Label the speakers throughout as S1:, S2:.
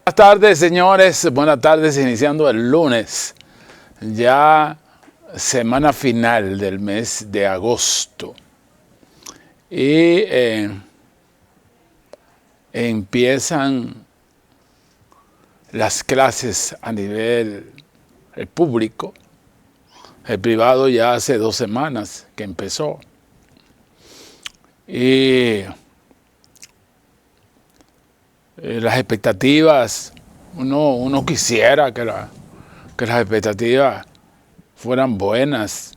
S1: Buenas tardes, señores. Buenas tardes, iniciando el lunes. Ya semana final del mes de agosto. Y empiezan las clases a nivel público. El privado ya hace 2 semanas que empezó. Y las expectativas, uno quisiera que las expectativas fueran buenas,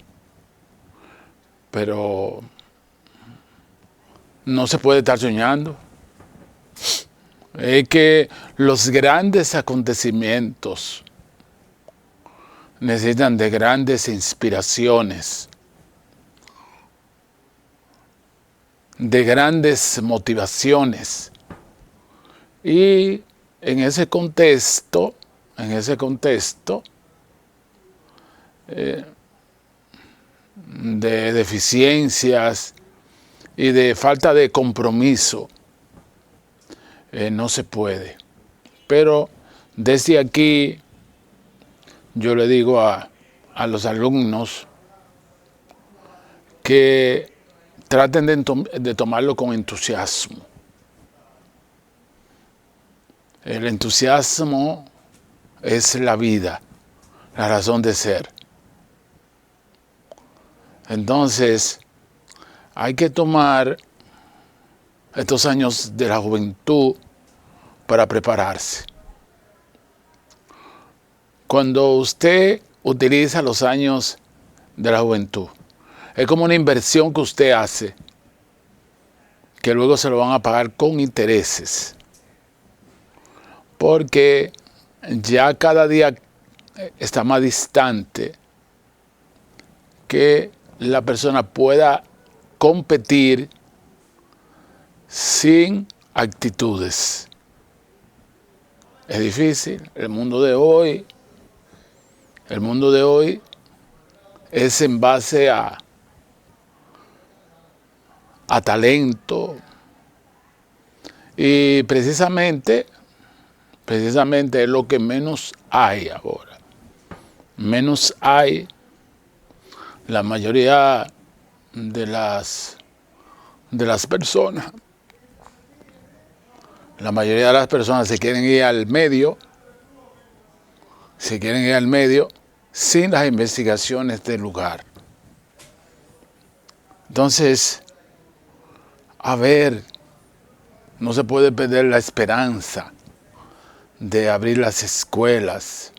S1: pero no se puede estar soñando. Es que los grandes acontecimientos necesitan de grandes inspiraciones, de grandes motivaciones. Y en ese contexto, de deficiencias y de falta de compromiso, no se puede. Pero desde aquí yo le digo a los alumnos que traten de tomarlo con entusiasmo. El entusiasmo es la vida, la razón de ser. Entonces, hay que tomar estos años de la juventud para prepararse. Cuando usted utiliza los años de la juventud, es como una inversión que usted hace, que luego se lo van a pagar con intereses. Porque ya cada día está más distante que la persona pueda competir sin actitudes. Es difícil. El mundo de hoy es en base a talento. Y precisamente es lo que menos hay ahora. Menos hay. La mayoría de las personas. La mayoría de las personas se quieren ir al medio. Sin las investigaciones del lugar. Entonces, no se puede perder la esperanza de abrir las escuelas,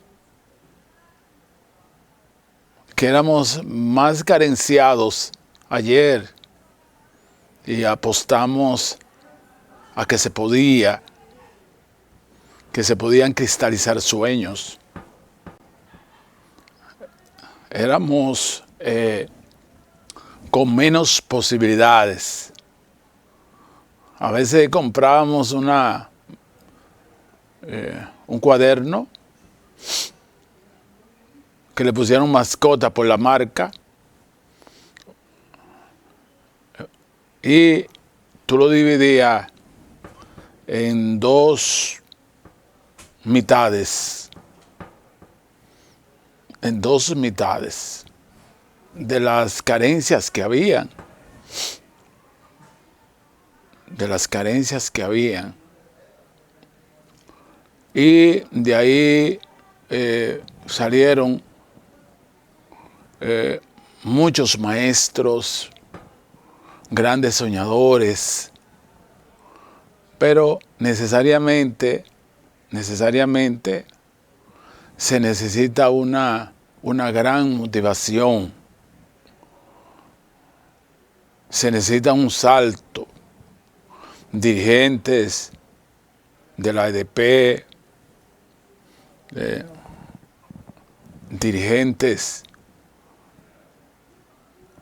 S1: que éramos más carenciados ayer y apostamos a que se podían cristalizar sueños. Éramos con menos posibilidades. A veces comprábamos un cuaderno que le pusieron mascota por la marca y tú lo dividías en 2 mitades, de las carencias que habían, y de ahí salieron muchos maestros, grandes soñadores, pero necesariamente se necesita una gran motivación, se necesita un salto. Dirigentes de la EDP, dirigentes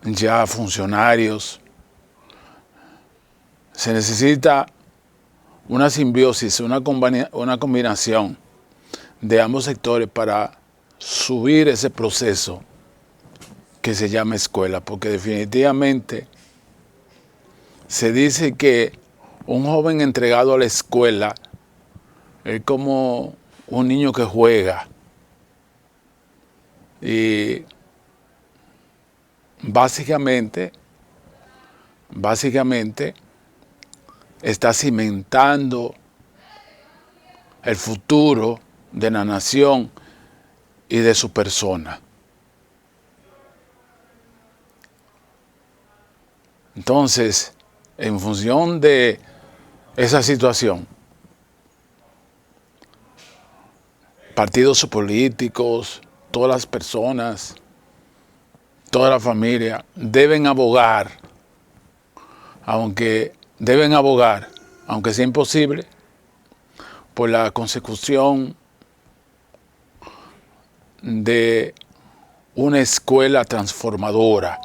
S1: ya funcionarios. Se necesita una simbiosis, una combinación de ambos sectores para subir ese proceso que se llama escuela, porque definitivamente se dice que un joven entregado a la escuela Es como un niño que juega y básicamente está cimentando el futuro de la nación y de su persona. Entonces, en función de esa situación, partidos políticos, todas las personas, toda la familia deben abogar, aunque sea imposible, por la consecución de una escuela transformadora.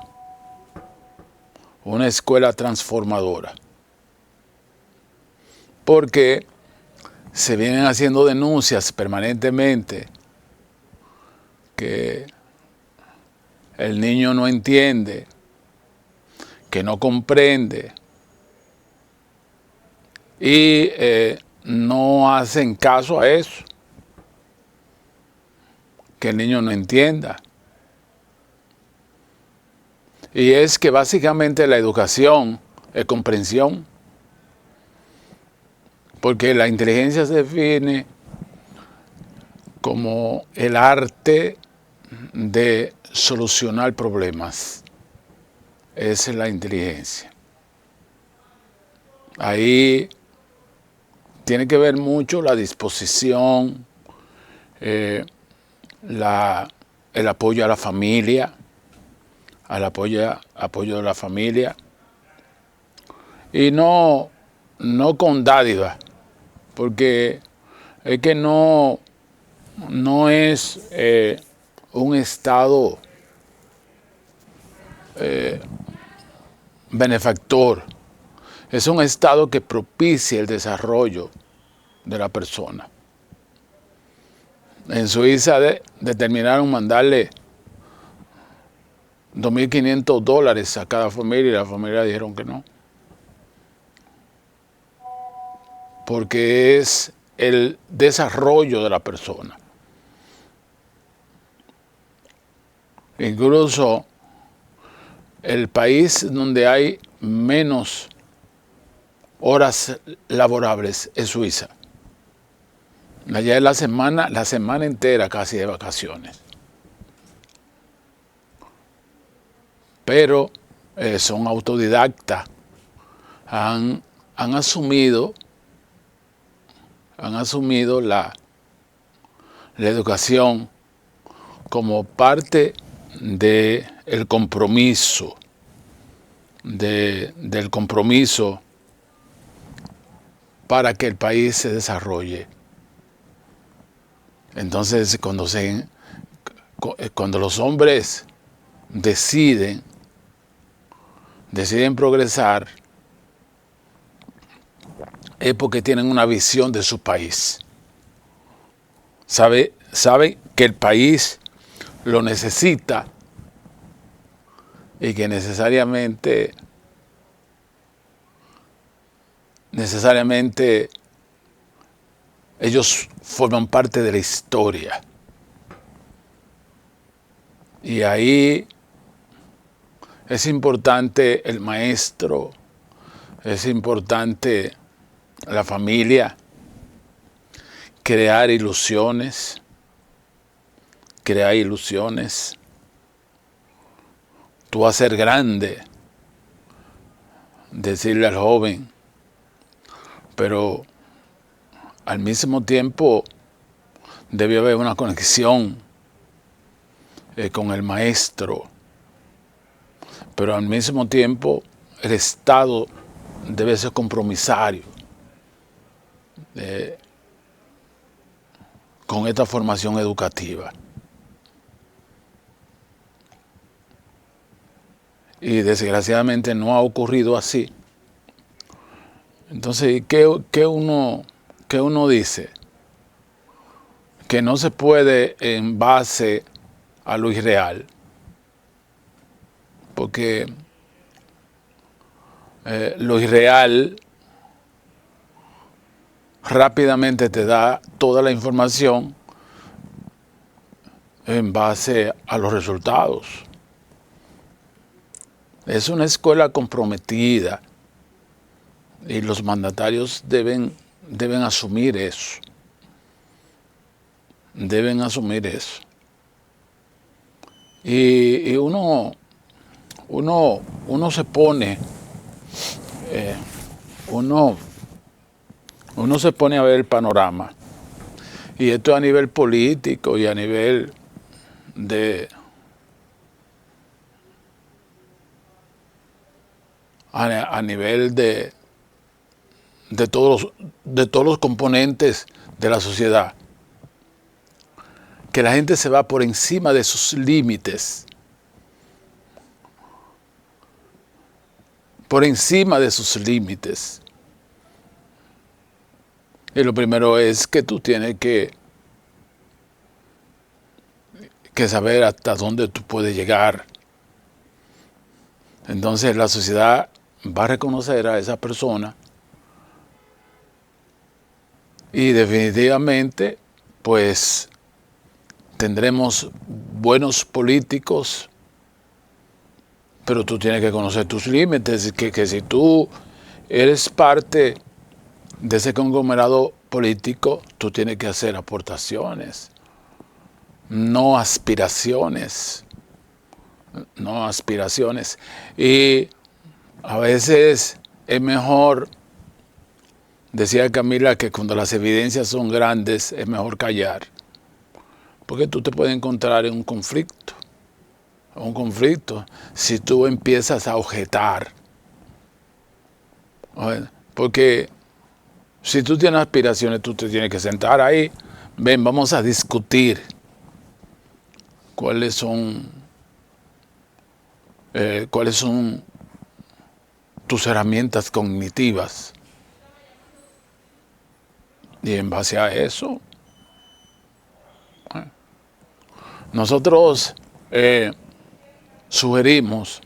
S1: Una escuela transformadora. Porque se vienen haciendo denuncias permanentemente que el niño no entiende, que no comprende y no hacen caso a eso, que el niño no entienda. Y es que básicamente la educación es comprensión, porque la inteligencia se define como el arte de solucionar problemas. Esa es la inteligencia. Ahí tiene que ver mucho la disposición, el apoyo a la familia, apoyo de la familia, y no con dádiva, porque es que no es un Estado benefactor, es un Estado que propicia el desarrollo de la persona. En Suiza determinaron mandarle $2.500 a cada familia y la familia dijeron que no. Porque es el desarrollo de la persona. Incluso el país donde hay menos horas laborables es Suiza. Allá es la semana entera casi de vacaciones. Pero son autodidactas, han asumido la educación como parte del compromiso, del compromiso para que el país se desarrolle. Entonces, cuando los hombres deciden progresar, es porque tienen una visión de su país. Sabe que el país lo necesita y que necesariamente ellos forman parte de la historia. Y ahí es importante el maestro, es importante la familia, crear ilusiones. Tú vas a ser grande, decirle al joven, pero al mismo tiempo debe haber una conexión con el maestro, pero al mismo tiempo el Estado debe ser compromisario con esta formación educativa. Y desgraciadamente no ha ocurrido así. Entonces, ¿qué uno dice? Que no se puede en base a lo irreal. Porque lo irreal rápidamente te da toda la información en base a los resultados. Es una escuela comprometida y los mandatarios deben asumir eso. Deben asumir eso. Y uno se pone, uno se pone a ver el panorama. Y esto a nivel político y a nivel a nivel de todos los componentes de la sociedad. Que la gente se va por encima de sus límites. Por encima de sus límites. Y lo primero es que tú tienes que saber hasta dónde tú puedes llegar. Entonces la sociedad va a reconocer a esa persona y definitivamente pues tendremos buenos políticos, pero tú tienes que conocer tus límites, que si tú eres parte de ese conglomerado político, tú tienes que hacer aportaciones, no aspiraciones. No aspiraciones. Y a veces es mejor, decía Camila, que cuando las evidencias son grandes es mejor callar. Porque tú te puedes encontrar en un conflicto si tú empiezas a objetar. Porque si tú tienes aspiraciones, tú te tienes que sentar ahí. Ven, vamos a discutir cuáles son tus herramientas cognitivas. Y en base a eso, nosotros sugerimos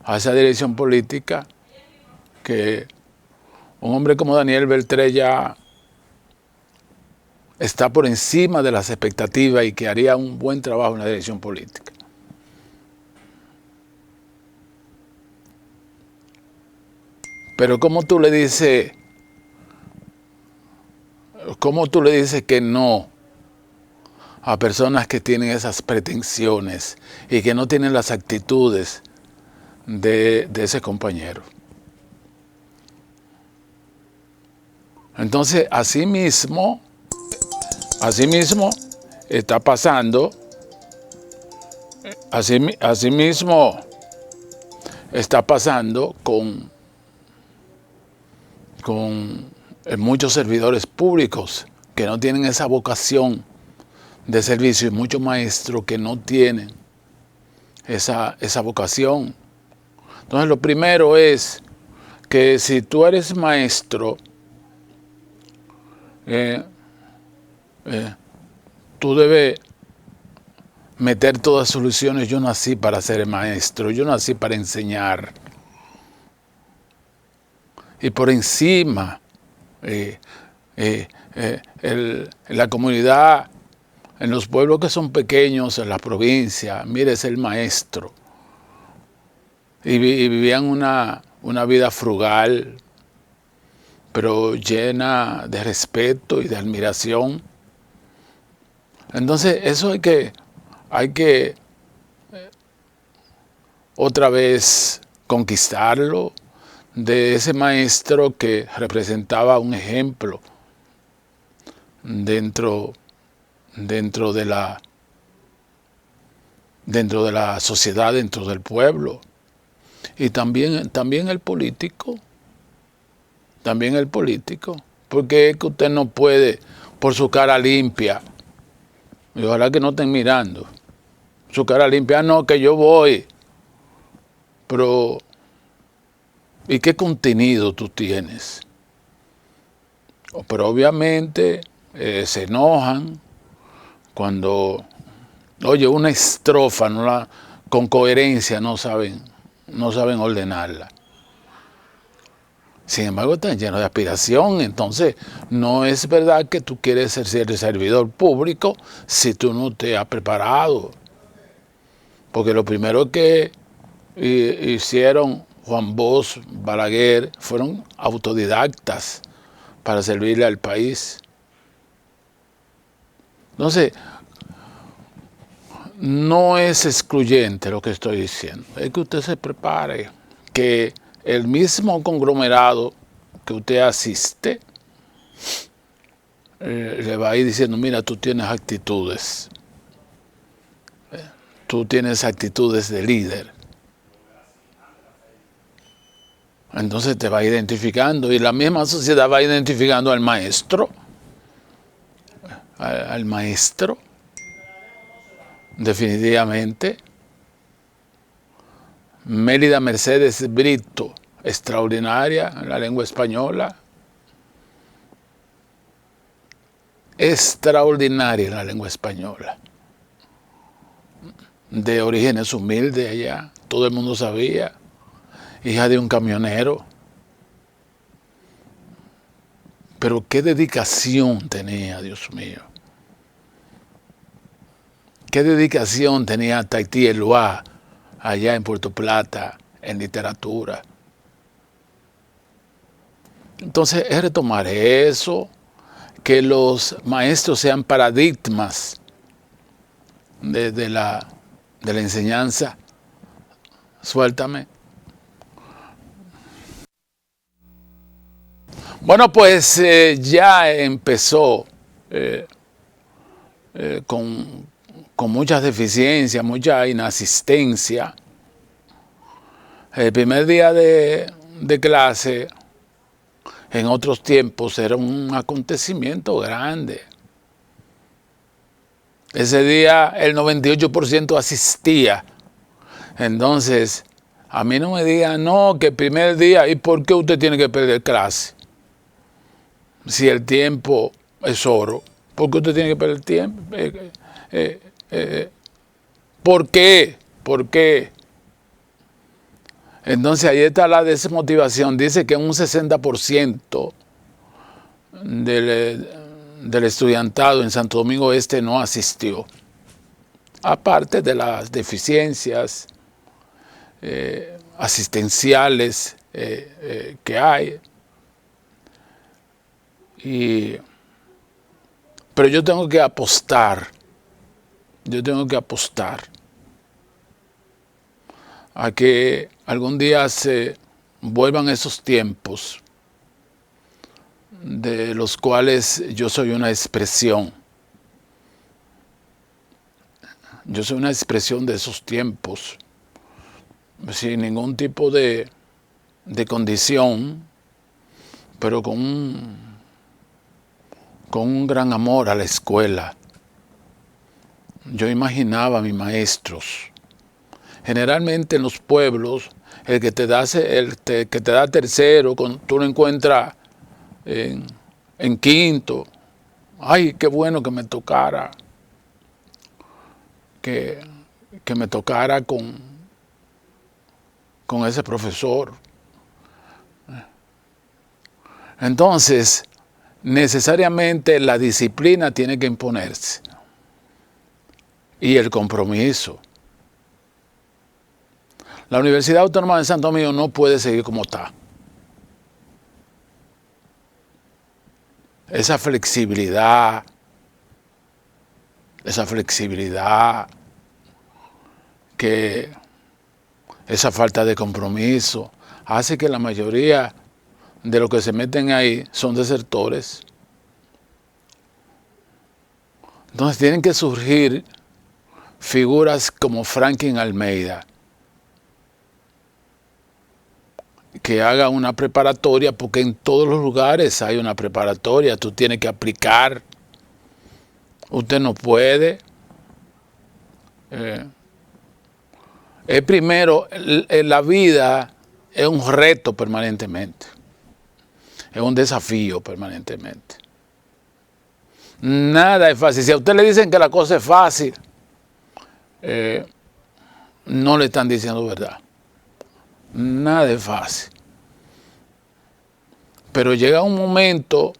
S1: a esa dirección política que un hombre como Daniel Beltré ya está por encima de las expectativas y que haría un buen trabajo en la dirección política. Pero ¿cómo tú le dices que no a personas que tienen esas pretensiones y que no tienen las actitudes de ese compañero? Entonces, asimismo está pasando, asimismo está pasando con muchos servidores públicos que no tienen esa vocación de servicio y muchos maestros que no tienen esa vocación. Entonces lo primero es que si tú eres maestro, tú debes meter todas soluciones. Yo nací para ser maestro, yo nací para enseñar. Y por encima, la comunidad, en los pueblos que son pequeños, en la provincia, mire, es el maestro. Y vivían una vida frugal, pero llena de respeto y de admiración. Entonces, eso hay que otra vez conquistarlo, de ese maestro que representaba un ejemplo dentro de la sociedad, dentro del pueblo. Y también el político, porque es que usted no puede, por su cara limpia, y ojalá que no estén mirando, su cara limpia, no, que yo voy, pero ¿y qué contenido tú tienes? Pero obviamente se enojan cuando, oye, una estrofa con coherencia no saben ordenarla. Sin embargo, están llenos de aspiración. Entonces, no es verdad que tú quieres ser el servidor público si tú no te has preparado. Porque lo primero que hicieron Juan Bosch, Balaguer, fueron autodidactas para servirle al país. Entonces, no es excluyente lo que estoy diciendo. Es que usted se prepare, que el mismo conglomerado que usted asiste le va a ir diciendo, mira, tú tienes actitudes. Tú tienes actitudes de líder. Entonces te va identificando y la misma sociedad va identificando al maestro. Al maestro. Definitivamente. Mélida Mercedes Brito, extraordinaria en la lengua española. Extraordinaria en la lengua española. De orígenes humildes allá, todo el mundo sabía. Hija de un camionero. Pero qué dedicación tenía, Dios mío. Qué dedicación tenía Tahití Eloá allá en Puerto Plata, en literatura. Entonces es retomar eso, que los maestros sean paradigmas de la enseñanza. Suéltame. Bueno, pues ya empezó con muchas deficiencias, mucha inasistencia. El primer día de clase, en otros tiempos, era un acontecimiento grande. Ese día el 98% asistía. Entonces, a mí no me digan, no, que el primer día, ¿y por qué usted tiene que perder clase? Si el tiempo es oro, ¿por qué usted tiene que perder tiempo? ¿Por qué? ¿Por qué? Entonces ahí está la desmotivación. Dice que un 60% del estudiantado en Santo Domingo Este no asistió. Aparte de las deficiencias asistenciales que hay. Pero yo tengo que apostar. Yo tengo que apostar a que algún día se vuelvan esos tiempos de los cuales yo soy una expresión. Yo soy una expresión de esos tiempos, sin ningún tipo de condición, pero con un gran amor a la escuela. Yo imaginaba a mis maestros. Generalmente en los pueblos, el que te da tercero, tú lo encuentras en quinto. Ay, qué bueno que me tocara. Que me tocara con ese profesor. Entonces, necesariamente la disciplina tiene que imponerse. Y el compromiso. La Universidad Autónoma de Santo Domingo no puede seguir como está. Esa flexibilidad, esa falta de compromiso, hace que la mayoría de los que se meten ahí son desertores. Entonces tienen que surgir figuras como Franklin Almeida, que haga una preparatoria, porque en todos los lugares hay una preparatoria, tú tienes que aplicar, usted no puede. Primero, la vida es un reto permanentemente, es un desafío permanentemente. Nada es fácil. Si a usted le dicen que la cosa es fácil, no le están diciendo verdad. Nada es fácil. Pero llega un momento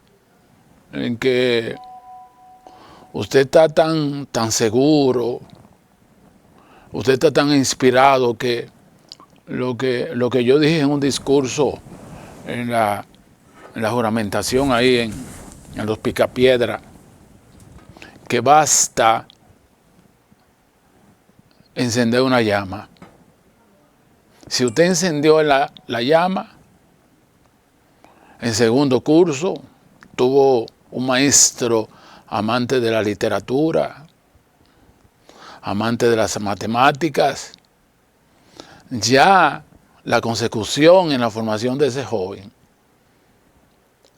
S1: en que usted está tan seguro, usted está tan inspirado que lo que yo dije en un discurso en la juramentación ahí en los Picapiedra, que basta encender una llama. Si usted encendió la llama, en segundo curso tuvo un maestro amante de la literatura, amante de las matemáticas, ya la consecución en la formación de ese joven,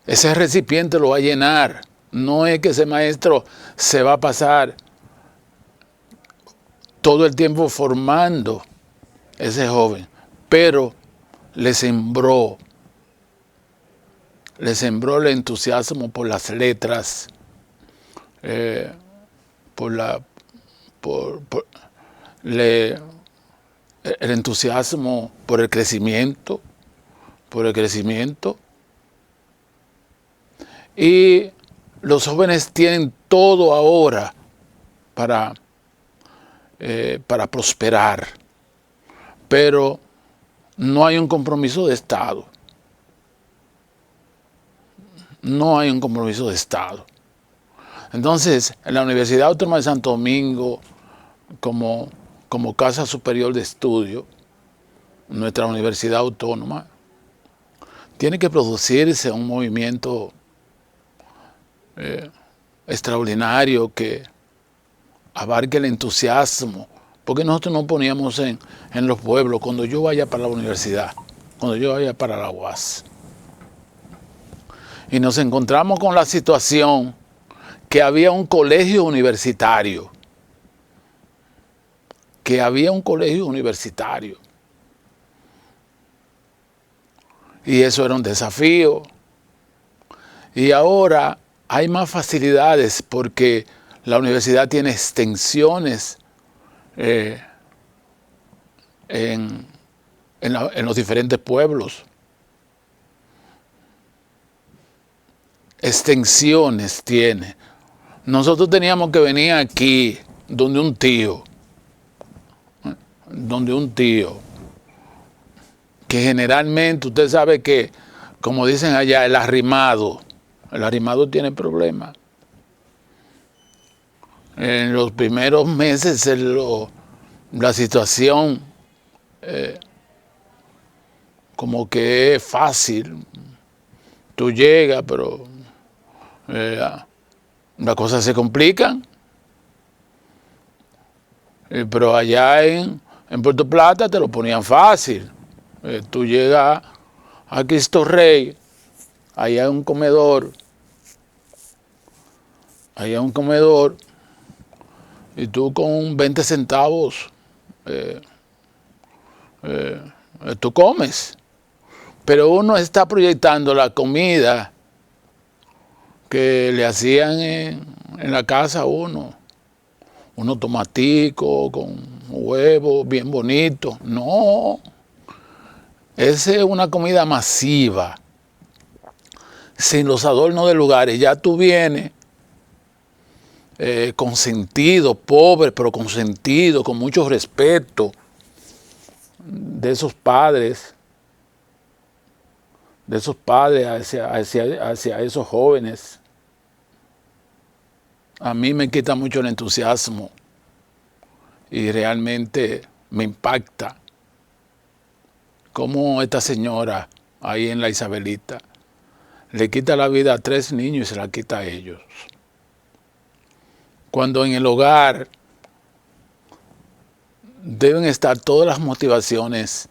S1: ese recipiente lo va a llenar. No es que ese maestro se va a pasar todo el tiempo formando ese joven, pero le sembró el entusiasmo por las letras, el entusiasmo por el crecimiento, y los jóvenes tienen todo ahora para prosperar, pero no hay un compromiso de Estado. No hay un compromiso de Estado. Entonces, en la Universidad Autónoma de Santo Domingo, como Casa Superior de Estudio, nuestra universidad autónoma, tiene que producirse un movimiento extraordinario que abarque el entusiasmo, porque nosotros nos poníamos en los pueblos, cuando yo vaya para la universidad, cuando yo vaya para la UAS. Y nos encontramos con la situación que había un colegio universitario, y eso era un desafío. Y ahora hay más facilidades porque la universidad tiene extensiones en los diferentes pueblos. Extensiones tiene. Nosotros teníamos que venir aquí donde un tío, que generalmente usted sabe que, como dicen allá, el arrimado tiene problemas. En los primeros meses la situación como que es fácil. Tú llegas, pero las cosas se complican. Pero allá en Puerto Plata te lo ponían fácil. Tú llegas a Cristo Rey, allá hay un comedor, y tú con 20 centavos tú comes. Pero uno está proyectando la comida que le hacían en la casa a unos tomaticos con huevos bien bonitos. No, esa es una comida masiva, sin los adornos de lugares. Ya tú vienes consentido, pobre, pero consentido, con mucho respeto de esos padres hacia esos jóvenes. A mí me quita mucho el entusiasmo y realmente me impacta cómo esta señora ahí en la Isabelita le quita la vida a 3 niños y se la quita a ellos. Cuando en el hogar deben estar todas las motivaciones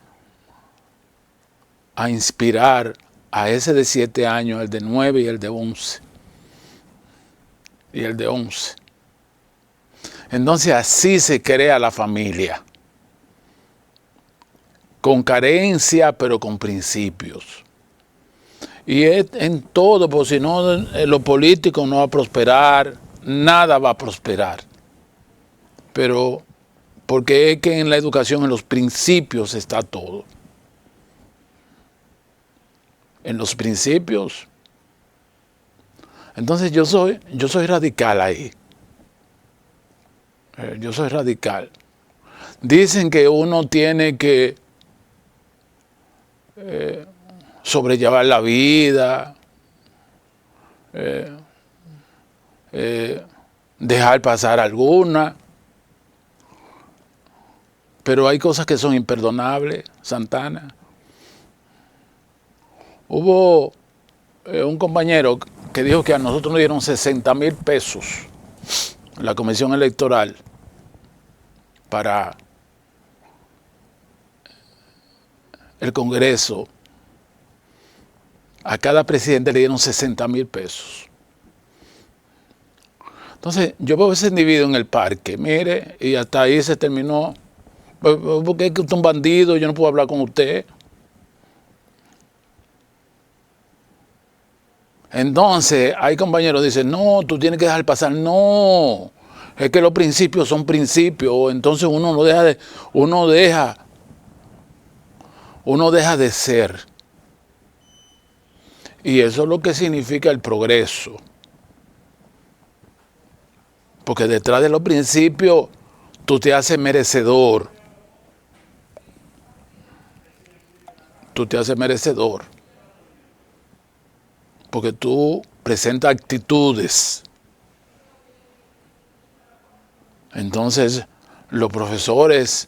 S1: a inspirar a ese de 7 años, el de 9 y el de 11. Entonces así se crea la familia, con carencia pero con principios. Y es en todo, porque si no, lo político no va a prosperar, nada va a prosperar. Pero porque es que en la educación, en los principios está todo. en los principios. Entonces yo soy radical ahí. Yo soy radical. Dicen que uno tiene que sobrellevar la vida, dejar pasar alguna, pero hay cosas que son imperdonables, Santana. Hubo un compañero que dijo que a nosotros nos dieron 60,000 pesos la Comisión Electoral para el Congreso. A cada presidente le dieron 60,000 pesos. Entonces, yo veo a ese individuo en el parque, mire, y hasta ahí se terminó. Porque es que usted es un bandido, yo no puedo hablar con usted. Entonces, hay compañeros que dicen, no, tú tienes que dejar pasar. No, es que los principios son principios. Entonces uno deja de ser. Y eso es lo que significa el progreso. Porque detrás de los principios, tú te haces merecedor. Tú te haces merecedor. Porque tú presentas actitudes. Entonces, los profesores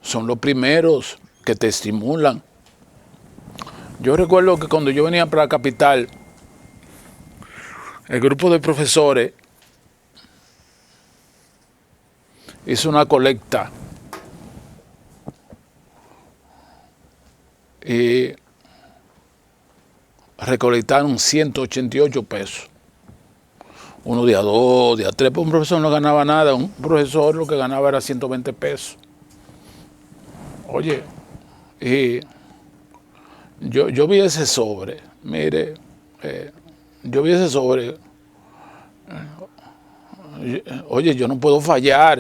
S1: son los primeros que te estimulan. Yo recuerdo que cuando yo venía para la capital, el grupo de profesores hizo una colecta y recolectaron 188 pesos. Uno día 2, día 3, pues un profesor no ganaba nada, un profesor lo que ganaba era 120 pesos. Oye, y yo vi ese sobre, mire, yo vi ese sobre, oye, yo no puedo fallar,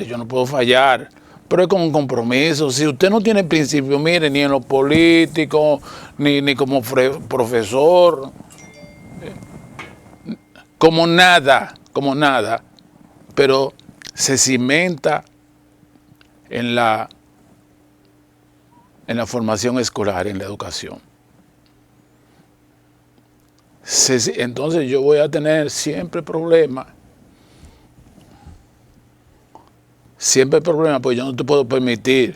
S1: pero es con un compromiso. Si usted no tiene principio, mire, ni en lo político, ni como profesor, como nada, pero se cimenta en la formación escolar, en la educación. Entonces yo voy a tener siempre problemas. Pues yo no te puedo permitir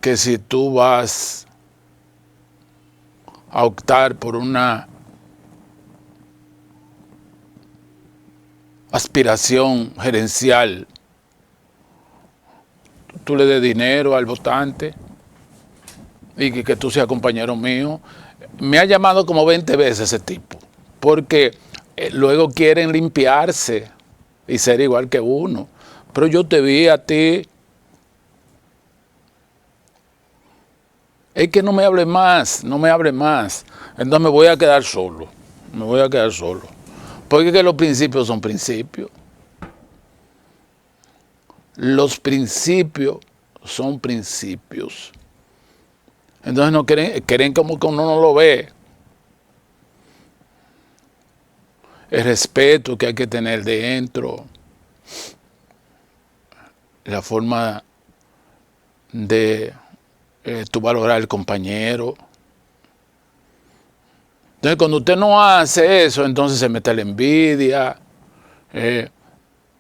S1: que si tú vas a optar por una aspiración gerencial, tú le des dinero al votante y que tú seas compañero mío. Me ha llamado como 20 veces ese tipo, porque luego quieren limpiarse y ser igual que uno. Pero yo te vi a ti. Es que no me hable más. Entonces me voy a quedar solo. Porque que los principios son principios. Los principios son principios. Entonces no quieren como que uno no lo ve. El respeto que hay que tener dentro. La forma de tú valorar al compañero. Entonces cuando usted no hace eso, entonces se mete la envidia.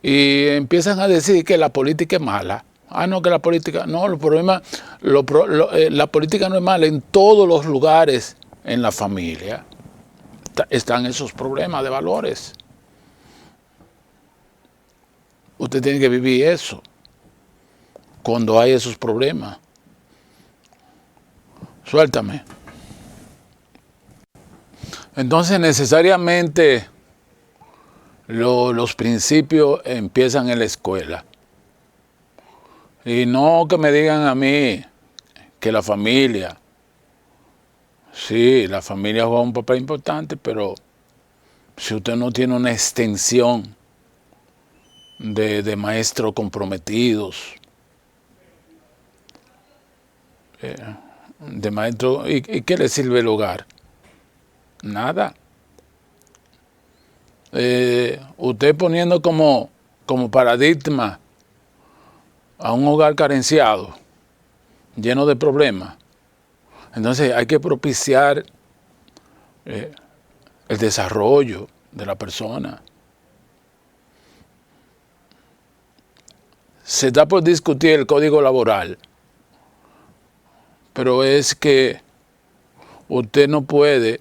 S1: Y empiezan a decir que la política es mala. No, que la política... No, la política no es mala. En todos los lugares en la familia están esos problemas de valores. Usted tiene que vivir eso cuando hay esos problemas. Suéltame. Entonces necesariamente los principios empiezan en la escuela. Y no que me digan a mí que la familia, sí, la familia juega un papel importante, pero si usted no tiene una extensión de maestros comprometidos, de maestro. ¿Y qué le sirve el hogar? Nada. Usted poniendo como paradigma a un hogar carenciado, lleno de problemas. Entonces hay que propiciar el desarrollo de la persona. Se está por discutir el código laboral, pero es que usted no puede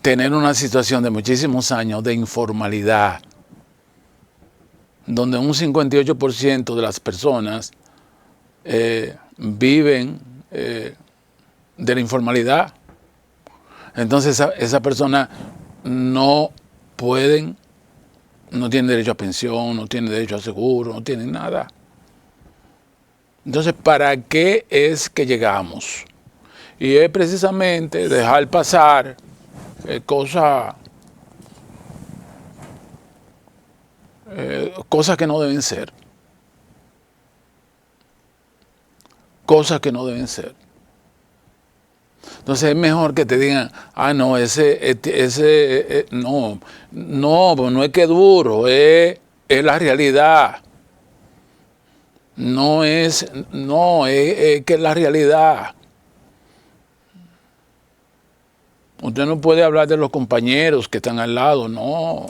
S1: tener una situación de muchísimos años de informalidad, donde un 58% de las personas viven de la informalidad. Entonces esa persona no tiene derecho a pensión, no tiene derecho a seguro, no tiene nada. Entonces, ¿para qué es que llegamos? Y es precisamente dejar pasar cosas que no deben ser. Cosas que no deben ser. Entonces es mejor que te digan, no, no es que duro, es la realidad. Es que es la realidad. Usted no puede hablar de los compañeros que están al lado, no.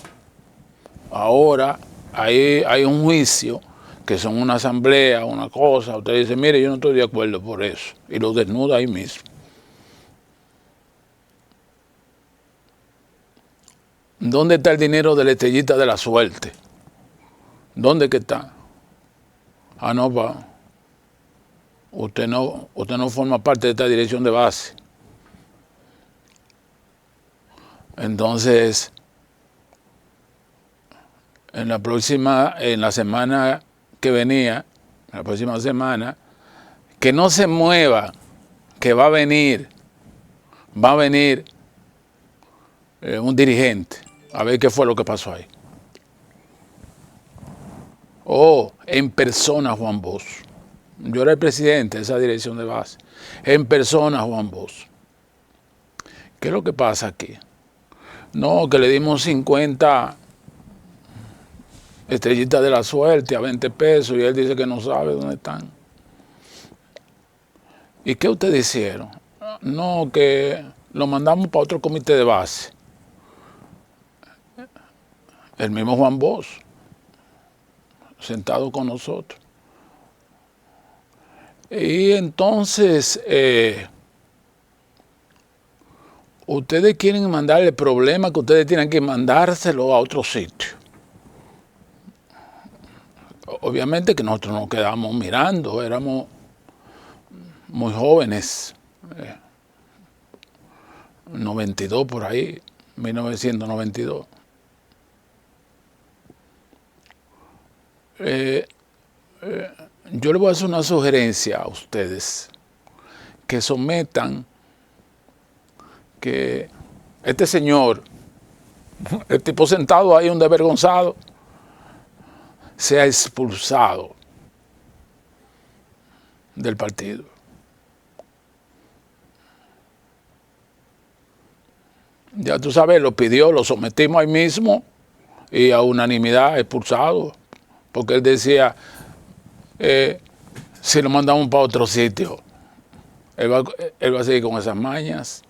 S1: Ahora hay un juicio, que son una asamblea, una cosa. Usted dice, mire, yo no estoy de acuerdo por eso. Y lo desnuda ahí mismo. ¿Dónde está el dinero de la estrellita de la suerte? ¿Dónde que está? No, usted no forma parte de esta dirección de base. Entonces, en la semana que venía, la próxima semana, que no se mueva, que va a venir un dirigente, a ver qué fue lo que pasó ahí. En persona Juan Bosch. Yo era el presidente de esa dirección de base. En persona Juan Bosch. ¿Qué es lo que pasa aquí? No, que le dimos 50 estrellitas de la suerte a 20 pesos y él dice que no sabe dónde están. ¿Y qué ustedes hicieron? No, que lo mandamos para otro comité de base. El mismo Juan Bosch, sentado con nosotros. Y entonces, ustedes quieren mandarle el problema que ustedes tienen que mandárselo a otro sitio. Obviamente que nosotros nos quedamos mirando, éramos muy jóvenes, 92 por ahí, 1992. Yo le voy a hacer una sugerencia a ustedes, que sometan que este señor, el tipo sentado ahí, un desvergonzado, sea expulsado del partido. Ya tú sabes, lo pidió, lo sometimos ahí mismo y a unanimidad expulsado, porque él decía, si lo mandamos para otro sitio, él va a seguir con esas mañas.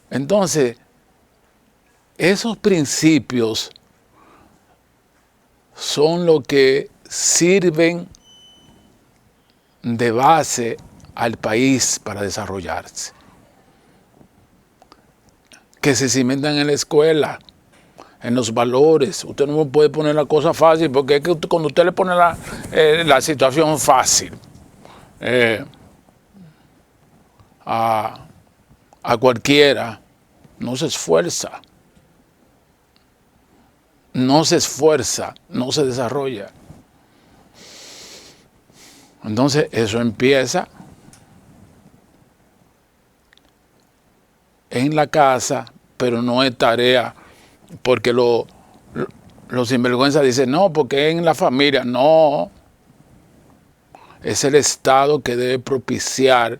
S1: Entonces, esos principios son lo que sirven de base al país para desarrollarse. Que se cimentan en la escuela, en los valores. Usted no puede poner la cosa fácil, porque es que cuando usted le pone la situación fácil a cualquiera, no se esfuerza. No se esfuerza, no se desarrolla. Entonces eso empieza en la casa, pero no es tarea, porque los sinvergüenzas dicen, no, porque es en la familia. No, es el Estado que debe propiciar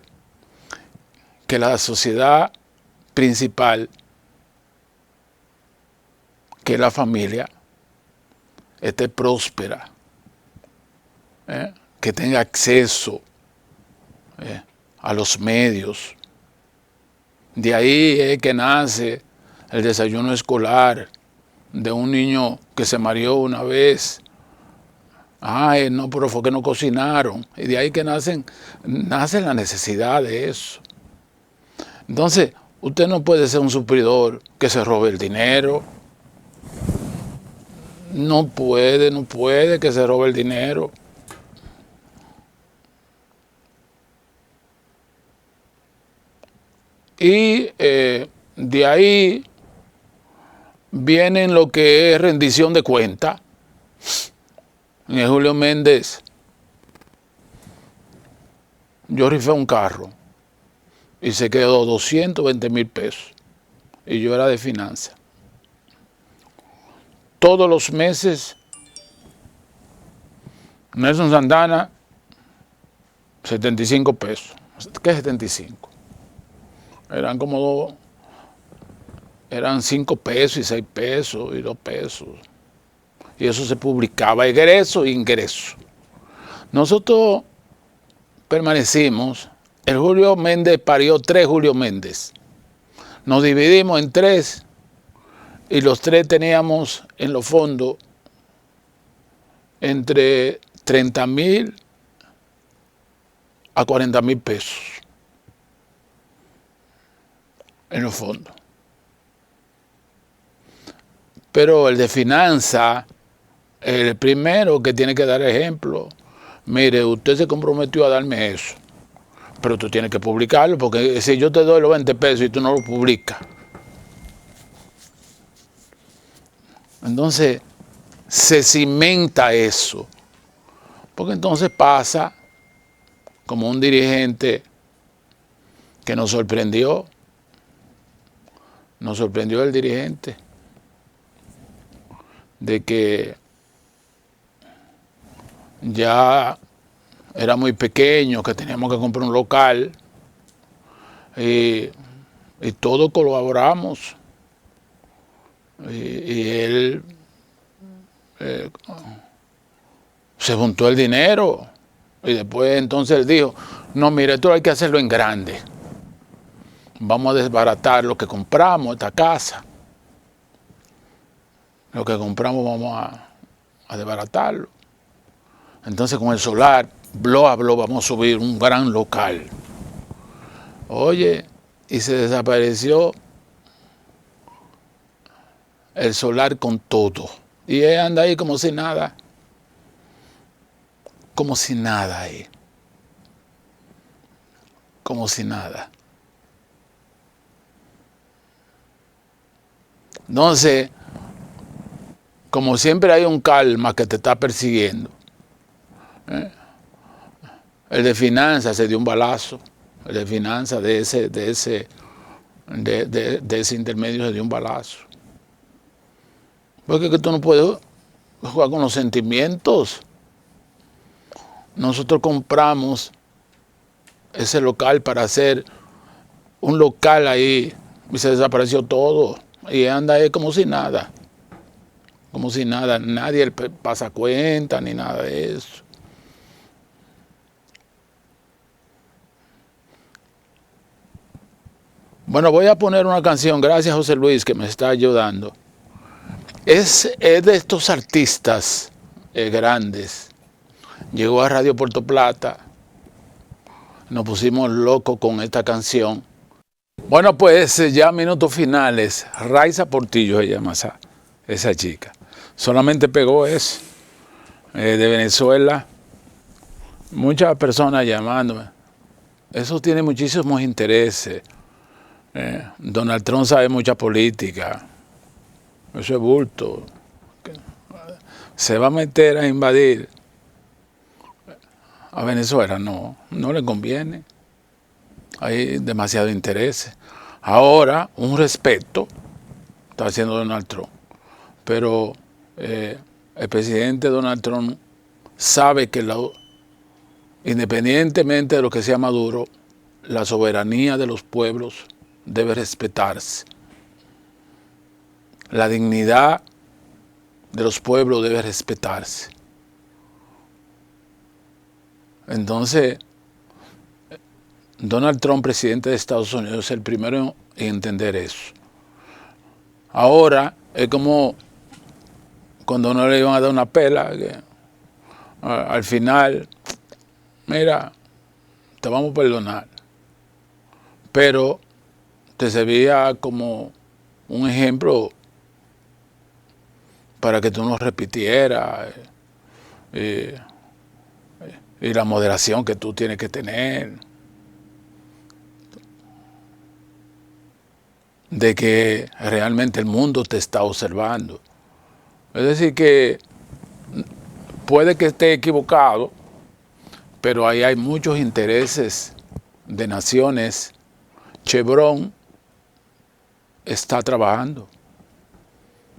S1: que la sociedad principal, que es la familia, esté próspera, que tenga acceso a los medios. De ahí es que nace el desayuno escolar de un niño que se mareó una vez. Ay, no, pero fue que no cocinaron. Y de ahí que nace la necesidad de eso. Entonces, usted no puede ser un suplidor que se robe el dinero. No puede que se robe el dinero. Y de ahí vienen lo que es rendición de cuenta. En el Julio Méndez, yo rifé un carro y se quedó 220,000 pesos. Y yo era de finanzas. Todos los meses, Nelson Santana, 75 pesos. ¿Qué es 75? Eran 5 pesos y 6 pesos y 2 pesos. Y eso se publicaba, egreso e ingreso. Nosotros permanecimos, el Julio Méndez parió 3 Julio Méndez. Nos dividimos en 3 y los 3 teníamos en los fondos entre 30,000 a 40,000 pesos en los fondos. Pero el de finanzas, el primero que tiene que dar ejemplo, mire, usted se comprometió a darme eso, pero tú tienes que publicarlo, porque si yo te doy los 20 pesos y tú no lo publicas. Entonces, se cimenta eso, porque entonces pasa como un dirigente que nos sorprendió el dirigente, de que ya era muy pequeño, que teníamos que comprar un local y todos colaboramos y él se juntó el dinero y después entonces él dijo, no, mire, esto hay que hacerlo en grande, vamos a desbaratar lo que compramos, esta casa, lo que compramos vamos a desbaratarlo. Entonces con el solar, blow a blow, vamos a subir un gran local. Oye, y se desapareció el solar con todo. Y él anda ahí como si nada. Como si nada ahí. Como si nada. Entonces, como siempre hay un karma que te está persiguiendo. El de finanzas se dio un balazo. El de finanzas de ese intermedio se dio un balazo. Porque tú no puedes jugar con los sentimientos. Nosotros compramos ese local para hacer un local ahí y se desapareció todo. Y anda ahí como si nada. Como si nada. Nadie pasa cuenta ni nada de eso. Bueno, voy a poner una canción, gracias José Luis que me está ayudando. Es de estos artistas grandes. Llegó a Radio Puerto Plata, nos pusimos locos con esta canción. Bueno, pues ya minutos finales, Raiza Portillo se llama esa chica. Solamente pegó eso, de Venezuela. Muchas personas llamándome. Eso tiene muchísimos intereses. Donald Trump sabe mucha política. Eso es bulto. Se va a meter a invadir a Venezuela. No le conviene. Hay demasiado interés. Ahora, un respeto está haciendo Donald Trump. Pero el presidente Donald Trump sabe que independientemente de lo que sea Maduro, la soberanía de los pueblos debe respetarse. La dignidad de los pueblos debe respetarse. Entonces, Donald Trump, presidente de Estados Unidos, es el primero en entender eso. Ahora es como cuando no le iban a dar una pela, que al final, mira, te vamos a perdonar. Pero te servía como un ejemplo para que tú no repitieras y la moderación que tú tienes que tener, de que realmente el mundo te está observando. Es decir, que puede que esté equivocado, pero ahí hay muchos intereses de naciones. Chevron está trabajando,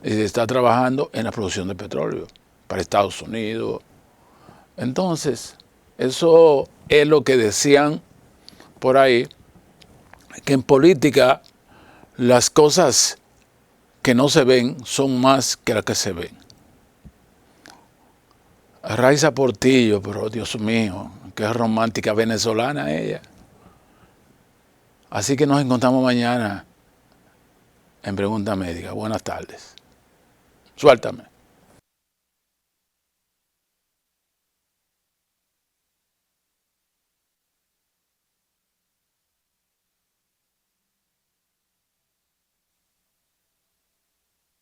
S1: y está trabajando en la producción de petróleo para Estados Unidos. Entonces, eso es lo que decían por ahí, que en política las cosas que no se ven son más que las que se ven. Raiza Portillo, pero Dios mío, qué romántica venezolana ella. Así que nos encontramos mañana en Pregunta Médica. Buenas tardes. Suéltame.